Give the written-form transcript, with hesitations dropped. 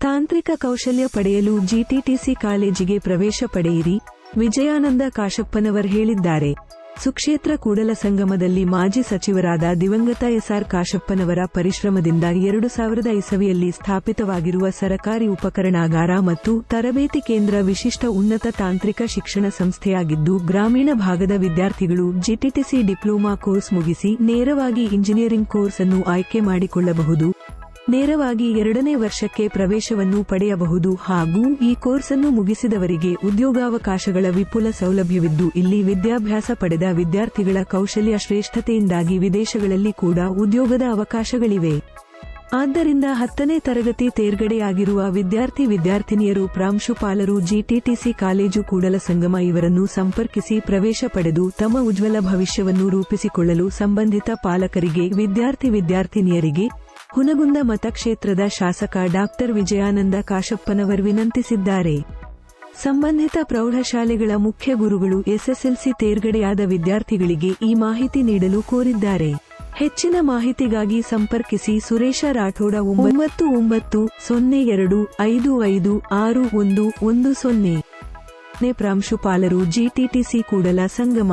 ತಾಂತ್ರಿಕ ಕೌಶಲ್ಯ ಪಡೆಯಲು ಜಿಟಿಟಿಸಿ ಕಾಲೇಜಿಗೆ ಪ್ರವೇಶ ಪಡೆಯಿರಿ, ವಿಜಯಾನಂದ ಕಾಶಪ್ಪನವರ್ ಹೇಳಿದ್ದಾರೆ. ಸುಕ್ಷೇತ್ರ ಕೂಡಲ ಸಂಗಮದಲ್ಲಿ ಮಾಜಿ ಸಚಿವರಾದ ದಿವಂಗತ ಎಸ್.ಆರ್. ಕಾಶಪ್ಪನವರ ಪರಿಶ್ರಮದಿಂದ 2000 ಇಸವಿಯಲ್ಲಿ ಸ್ಥಾಪಿತವಾಗಿರುವ ಸರಕಾರಿ ಉಪಕರಣಾಗಾರ ಮತ್ತು ತರಬೇತಿ ಕೇಂದ್ರ ವಿಶಿಷ್ಟ ಉನ್ನತ ತಾಂತ್ರಿಕ ಶಿಕ್ಷಣ ಸಂಸ್ಥೆಯಾಗಿದ್ದು, ಗ್ರಾಮೀಣ ಭಾಗದ ವಿದ್ಯಾರ್ಥಿಗಳು ಜಿಟಿಟಿಸಿ ಡಿಪ್ಲೊಮಾ ಕೋರ್ಸ್ ಮುಗಿಸಿ ನೇರವಾಗಿ ಇಂಜಿನಿಯರಿಂಗ್ ಕೋರ್ಸ್ ಅನ್ನು ಆಯ್ಕೆ ಮಾಡಿಕೊಳ್ಳಬಹುದು, ನೇರವಾಗಿ 2ನೇ ವರ್ಷಕ್ಕೆ ಪ್ರವೇಶವನ್ನು ಪಡೆಯಬಹುದು ಹಾಗೂ ಈ ಕೋರ್ಸ್ ಅನ್ನು ಮುಗಿಸಿದವರಿಗೆ ಉದ್ಯೋಗಾವಕಾಶಗಳ ವಿಪುಲ ಸೌಲಭ್ಯವಿದ್ದು, ಇಲ್ಲಿ ವಿದ್ಯಾಭ್ಯಾಸ ಪಡೆದ ವಿದ್ಯಾರ್ಥಿಗಳ ಕೌಶಲ್ಯ ಶ್ರೇಷ್ಠತೆಯಿಂದಾಗಿ ವಿದೇಶಗಳಲ್ಲಿ ಕೂಡ ಉದ್ಯೋಗದ ಅವಕಾಶಗಳಿವೆ. ಆದ್ದರಿಂದ 10ನೇ ತರಗತಿ ತೇರ್ಗಡೆಯಾಗಿರುವ ವಿದ್ಯಾರ್ಥಿನಿಯರು ಪ್ರಾಂಶುಪಾಲರು ಜಿಟಿಟಿಸಿ ಕಾಲೇಜು ಕೂಡಲ ಸಂಗಮ ಇವರನ್ನು ಸಂಪರ್ಕಿಸಿ ಪ್ರವೇಶ ಪಡೆದು ತಮ್ಮ ಉಜ್ವಲ ಭವಿಷ್ಯವನ್ನು ರೂಪಿಸಿಕೊಳ್ಳಲು ಸಂಬಂಧಿತ ಪಾಲಕರಿಗೆ, ವಿದ್ಯಾರ್ಥಿನಿಯರಿಗೆ ಹುನಗುಂದ ಮತಕ್ಷೇತ್ರದ ಶಾಸಕ ಡಾ. ವಿಜಯಾನಂದ ಕಾಶಪ್ಪನವರ್ ವಿನಂತಿಸಿದ್ದಾರೆ. ಸಂಬಂಧಿತ ಪ್ರೌಢಶಾಲೆಗಳ ಮುಖ್ಯ ಗುರುಗಳು ಎಸ್ಎಸ್ಎಲ್ಸಿ ತೇರ್ಗಡೆಯಾದ ವಿದ್ಯಾರ್ಥಿಗಳಿಗೆ ಈ ಮಾಹಿತಿ ನೀಡಲು ಕೋರಿದ್ದಾರೆ. ಹೆಚ್ಚಿನ ಮಾಹಿತಿಗಾಗಿ ಸಂಪರ್ಕಿಸಿ ಸುರೇಶ ರಾಠೋಡ 9902556110. ಪ್ರಾಂಶುಪಾಲರು ಜಿಟಿಟಿಸಿ ಕೂಡಲ ಸಂಗಮ.